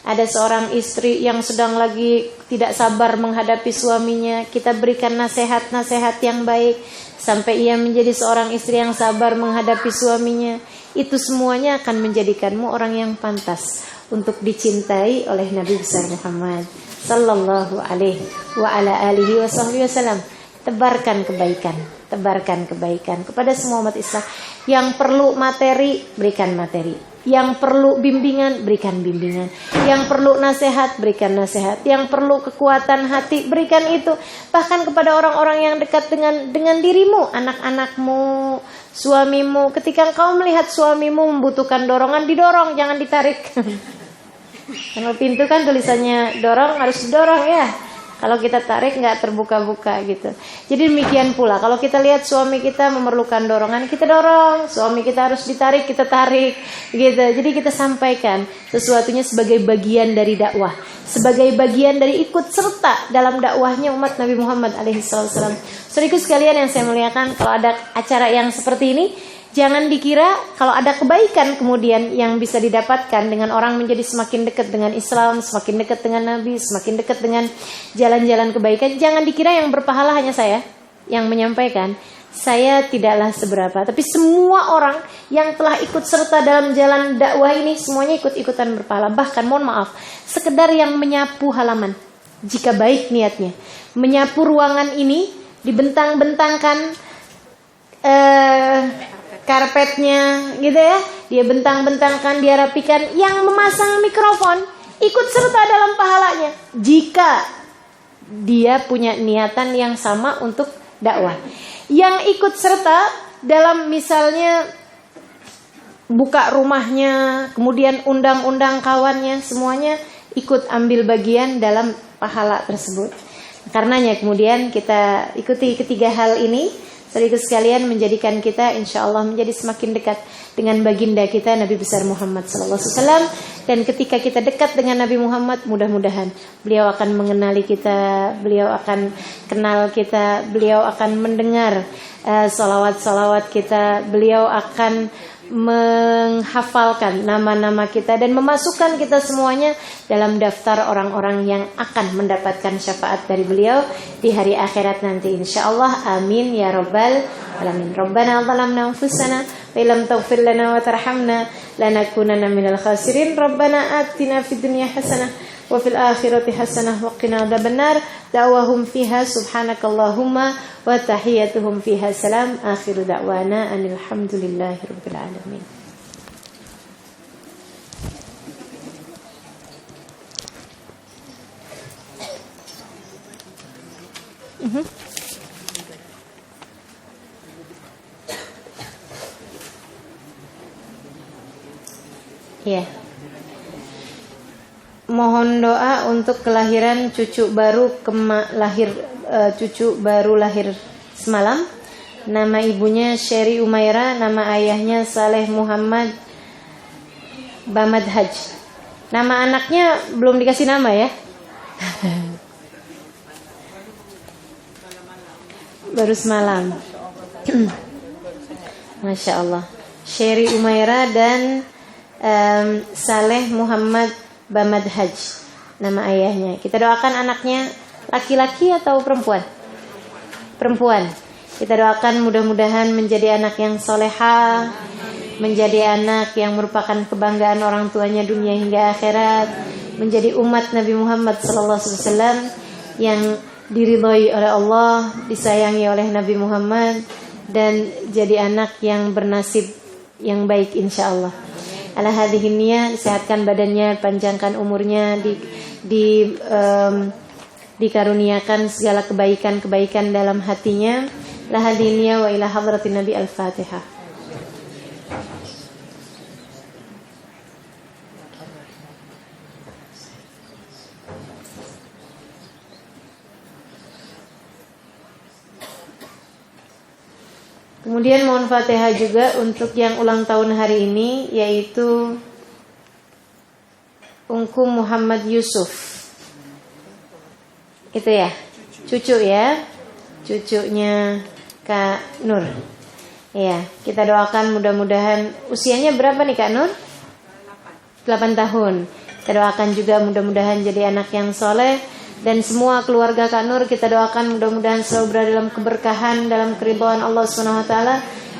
Ada seorang istri yang sedang lagi tidak sabar menghadapi suaminya, kita berikan nasihat-nasihat yang baik sampai ia menjadi seorang istri yang sabar menghadapi suaminya. Itu semuanya akan menjadikanmu orang yang pantas untuk dicintai oleh Nabi besar Muhammad sallallahu alaihi wa ala alihi wasallam. Tebarkan kebaikan kepada semua umat Islam. Yang perlu materi, berikan materi. Yang perlu bimbingan, berikan bimbingan. Yang perlu nasihat, berikan nasihat. Yang perlu kekuatan hati, berikan itu. Bahkan kepada orang-orang yang dekat dengan dirimu, anak-anakmu, suamimu. Ketika engkau melihat suamimu membutuhkan dorongan, didorong, jangan ditarik. Kalau pintu kan tulisannya dorong, harus didorong ya. Kalau kita tarik nggak terbuka-buka gitu. Jadi demikian pula kalau kita lihat suami kita memerlukan dorongan, kita dorong. Suami kita harus ditarik, kita tarik gitu. Jadi kita sampaikan sesuatunya sebagai bagian dari dakwah, sebagai bagian dari ikut serta dalam dakwahnya umat Nabi Muhammad alaihissalam. Saudaraku sekalian yang saya muliakan, kalau ada acara yang seperti ini, jangan dikira kalau ada kebaikan kemudian yang bisa didapatkan dengan orang menjadi semakin dekat dengan Islam, semakin dekat dengan Nabi, semakin dekat dengan jalan-jalan kebaikan. Jangan dikira yang berpahala hanya saya yang menyampaikan. Saya tidaklah seberapa, tapi semua orang yang telah ikut serta dalam jalan dakwah ini semuanya ikut-ikutan berpahala. Bahkan mohon maaf, sekedar yang menyapu halaman, jika baik niatnya, menyapu ruangan ini, dibentang-bentangkan karpetnya gitu ya, dia bentang-bentangkan, dia rapikan. Yang memasang mikrofon ikut serta dalam pahalanya jika dia punya niatan yang sama untuk dakwah. Yang ikut serta dalam misalnya buka rumahnya, kemudian undang-undang kawannya, semuanya ikut ambil bagian dalam pahala tersebut. Karenanya kemudian kita ikuti ketiga hal ini, saudaraku sekalian, menjadikan kita insya Allah menjadi semakin dekat dengan baginda kita Nabi besar Muhammad SAW. Dan ketika kita dekat dengan Nabi Muhammad, mudah-mudahan beliau akan mengenali kita, beliau akan kenal kita, beliau akan mendengar salawat-salawat kita, beliau akan menghafalkan nama-nama kita dan memasukkan kita semuanya dalam daftar orang-orang yang akan mendapatkan syafaat dari beliau di hari akhirat nanti insyaallah. Amin ya rabbal alamin. Rabbana zalamna anfusana wa illam taghfir lana wa tarhamna lanakunanna minal khasirin. Rabbana atina fid dunya hasanah wa fil akhirati hasanah wa qina adzabannar. Da'wahum fiha subhanakallahumma wa tahiyyatuhum fiha salam. Akhiru da'wana anil hamdulillahi rabbil alamin. Ya. Mohon doa untuk kelahiran cucu baru cucu baru lahir semalam. Nama ibunya Sherry Umaira, nama ayahnya Saleh Muhammad Bamad Haj. Nama anaknya belum dikasih nama ya. Baru semalam. Masya Allah. Sherry Umaira dan Saleh Muhammad Bamad Haj, nama ayahnya. Kita doakan anaknya laki-laki atau perempuan? Perempuan. Kita doakan mudah-mudahan menjadi anak yang soleha, menjadi anak yang merupakan kebanggaan orang tuanya dunia hingga akhirat, menjadi umat Nabi Muhammad SAW yang diridhoi oleh Allah, disayangi oleh Nabi Muhammad, dan jadi anak yang bernasib yang baik insyaallah. Ala hadhihi niyah, sehatkan badannya, panjangkan umurnya, dikaruniakan segala kebaikan-kebaikan dalam hatinya. La hadhihi niyah wa ila hadratin Nabi Al-Fatihah. Kemudian mohon Fatihah juga untuk yang ulang tahun hari ini, yaitu Ungku Muhammad Yusuf. Itu ya, cucu ya, cucunya Kak Nur. Ya, kita doakan mudah-mudahan usianya berapa nih Kak Nur? 8 tahun. Kita doakan juga mudah-mudahan jadi anak yang soleh. Dan semua keluarga Kak Nur kita doakan mudah-mudahan selalu berada dalam keberkahan, dalam keridhaan Allah SWT,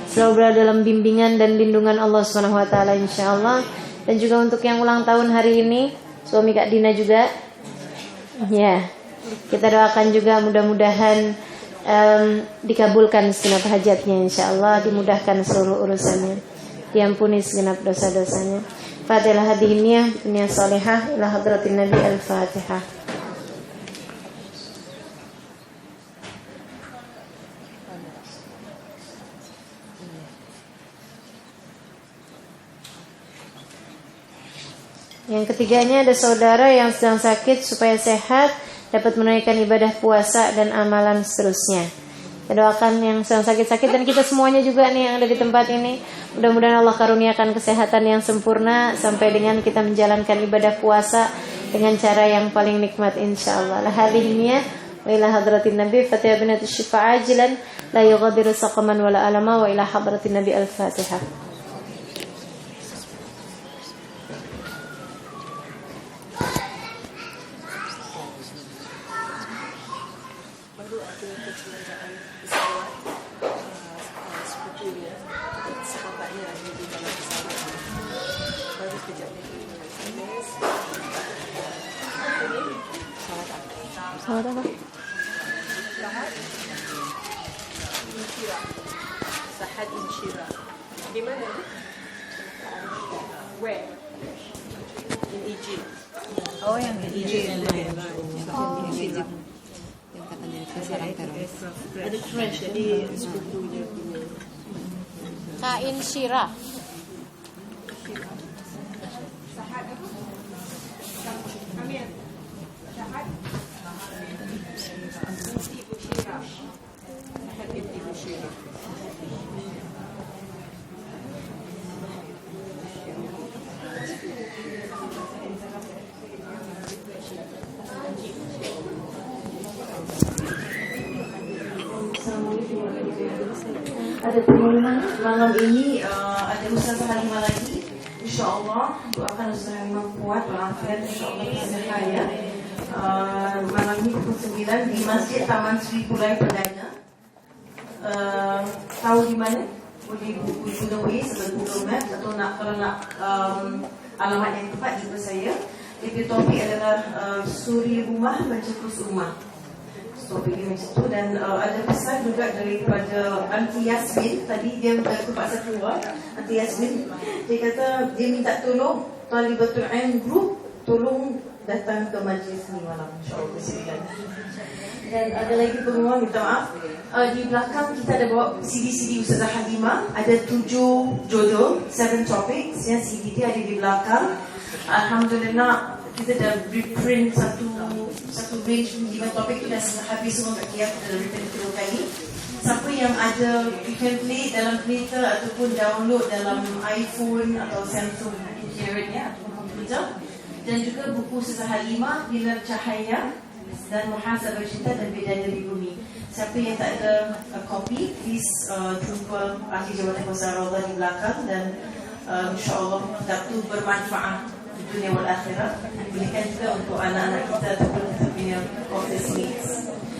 selalu berada dalam bimbingan dan lindungan Allah SWT insyaallah. Dan juga untuk yang ulang tahun hari ini, suami Kak Dina juga. Ya, kita doakan juga mudah-mudahan dikabulkan segenap hajatnya insyaallah, dimudahkan seluruh urusannya, diampuni segenap dosa-dosanya. Fatihah hadiniyah dunia salihah ila hadratin Nabi al-Fatihah. Yang ketiganya ada saudara yang sedang sakit supaya sehat, dapat menunaikan ibadah puasa dan amalan seterusnya. Kita doakan yang sedang sakit-sakit dan kita semuanya juga nih yang ada di tempat ini. Mudah-mudahan Allah karuniakan kesehatan yang sempurna sampai dengan kita menjalankan ibadah puasa dengan cara yang paling nikmat insyaallah. La hadhihi wa ila hadratin Nabi Fatihah binatu syifa ajilan la yughadiru saqaman wala alama wa ila hadratin Nabi al-Fatihah. Salat apa? Sahad Inshira. Di mana? Where? In Egypt. Oh, yang di Egypt. Oh, Egypt. Yang katanya sarang teroris. Ada crash jadi sepupunya punya. Kain Syirah. Sahad apa? Amin. Sahad. Ada pengumuman malam ini ada Ustazah Halimah lagi. InsyaAllah doakan Ustazah Halimah kuat walafiat, InsyaAllah sehat ya. Malam ini pukul 9 di Masjid Taman Sri Pulai Perdana. Tahu di mana? Boleh hubungi sebelum Google Maps atau kalau nak alamat yang tepat juga saya. Itu topik adalah Suri Rumah Mencetus Rumah. Topik ini macam tu. Dan ada pesan juga daripada Aunty Yasmin. Tadi dia terpaksa keluar, Aunty Yasmin. Dia kata dia minta tolong Talibatul Ain Group tolong datang ke majlis ni malam InsyaAllah. Dan ada lagi pengumuman, minta maaf, di belakang kita ada bawa CD-CD Ustazah Halimah. Ada 7 jodoh, 7 topics yang CD dia ada di belakang. Alhamdulillah kita dah reprint satu range 5 topik tu dah habis semua kat dia. Kita dah reprint kedua kali. Siapa yang ada, you can play dalam kereta ataupun download dalam iPhone atau Samsung internet ataupun komputer. Dan juga buku Ustazah Halimah, Pilar Cahaya dan Muhasabah Cinta dan Bidadari Bumi. Siapa yang tak ada kopi, please jumpa ahli Jabatan Kuasa Raudah di belakang. Dan insyaAllah kitab tu bermanfaat di dunia wal akhirat. Diberikan juga untuk anak-anak kita ataupun kita punya office mates.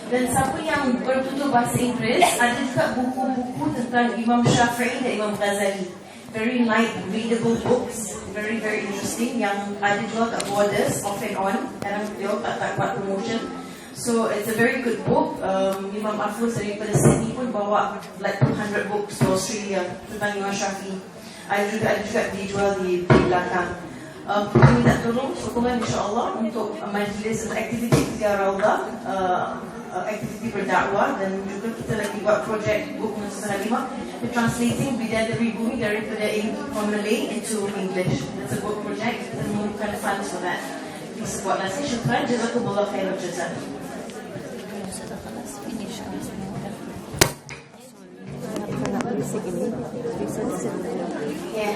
Dan siapa yang bertutur bahasa Inggeris, ada juga buku-buku tentang Imam Syafi'i dan Imam Ghazali. Very light, readable books, very interesting. Yang ada jual kat Borders, off and on. Kadang dia tak buat promotion. So it's a very good book. Imam Afuz daripada Sydney pun bawa like 200 books to Australia tentang Imam Syafi'i. Ada juga dijual di belakang. Kita minta tolong sokongan insyaAllah untuk majlis atau aktiviti Tiga Raudah, aktiviti berdakwah. Dan juga kita lagi buat projek buku Ustazah Halimah, translating Bidadari Bumi daripada Malay into English. That's a book project. Kita memerlukan funds for that. Please support us. Syukran, jazakumullah khairan jazak. Ya.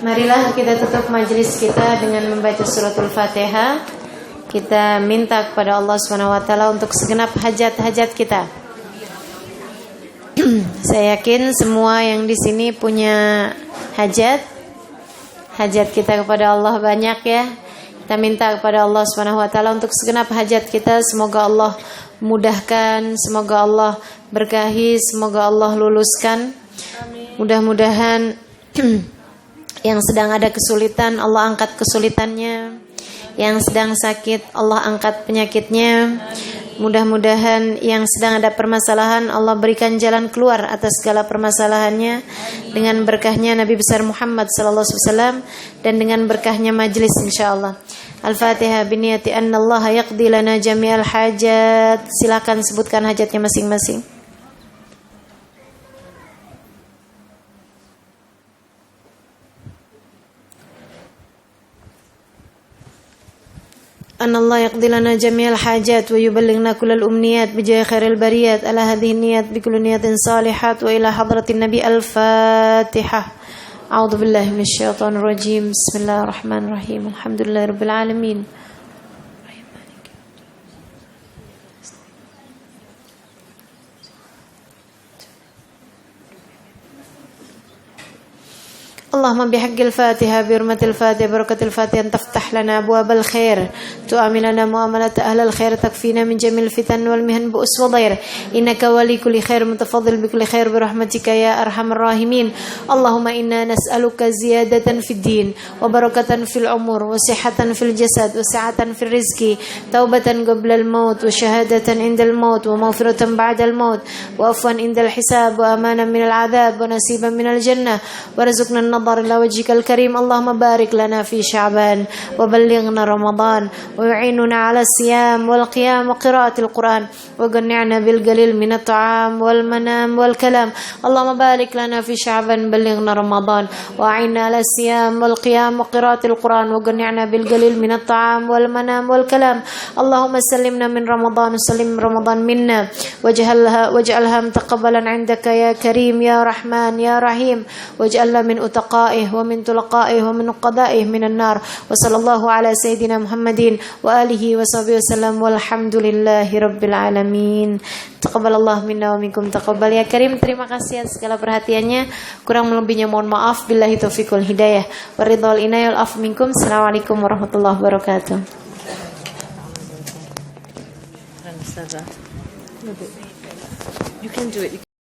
Marilah kita tutup majelis kita dengan membaca suratul Fatihah. Kita minta kepada Allah Subhanahu wa taala untuk segenap hajat-hajat kita. Saya yakin semua yang di sini punya hajat. Hajat kita kepada Allah banyak ya. Kita minta kepada Allah Subhanahu wa taala untuk segenap hajat kita, semoga Allah mudahkan, semoga Allah berkahi, semoga Allah luluskan. Mudah-mudahan yang sedang ada kesulitan Allah angkat kesulitannya, yang sedang sakit Allah angkat penyakitnya. Mudah-mudahan yang sedang ada permasalahan Allah berikan jalan keluar atas segala permasalahannya dengan berkahnya Nabi besar Muhammad sallallahu alaihi wasallam dan dengan berkahnya majlis insyaallah. Al-Fatihah biniyati anna Allah yaqdi lana jami'al hajat. Silakan sebutkan hajatnya masing-masing. أن الله يقضي لنا جميع الحاجات ويبلغنا كل الأمنيات بجاه خير البريات على هذه النيات بكل نية صالحات وإلى حضرة النبي الفاتحة. أعوذ بالله من الشيطان الرجيم. بسم الله الرحمن الرحيم. الحمد لله رب العالمين. اللهم بحق الفاتحة بحرمة الفاتحة بركة الفاتحة أن تفتح لنا أبواب الخير تؤمن لنا معاملة أهل الخير تكفينا من جميع الفتن والمهن بؤس وضير إنك ولي كل خير متفضل بكل خير برحمتك يا أرحم الراحمين. اللهم إنا نسألك زيادة في الدين وبركة في العمر وصحة في الجسد وسعة في الرزق توبة قبل الموت وشهادة عند الموت ومغفرة بعد الموت وعفوا عند الحساب وأمانا من العذاب ونصيبا من الجنة ورزقنا النظر إلى وجهك الكريم. اللهم بارك لنا في شعبان وبلغنا رمضان ويعيننا على الصيام والقيام وقراءة القرآن وقنعنا بالقليل من الطعام والمنام والكلام. اللهم بارك لنا في شعبان بلغنا رمضان وأعنا على الصيام والقيام وقراءة القرآن وقنعنا بالقليل من الطعام والمنام والكلام. اللهم سلمنا من رمضان وسلم رمضان منا واجعلها متقبلا عندك يا كريم يا رحمن يا رحيم واجعلنا من أتقائه ومن تلقائه ومن قضائه من النار. وصلى الله على سيدنا محمد وآله وصحبه وسلم والحمد لله رب العالمين. Taqabbalallahu minna wa minkum taqabbal ya karim. Terima kasih atas segala perhatiannya. Kurang melebihnya mohon maaf. Billahi taufiq wal hidayah. Waridha wal inayah wal afu minkum. Assalamualaikum warahmatullahi wabarakatuh. You can do it.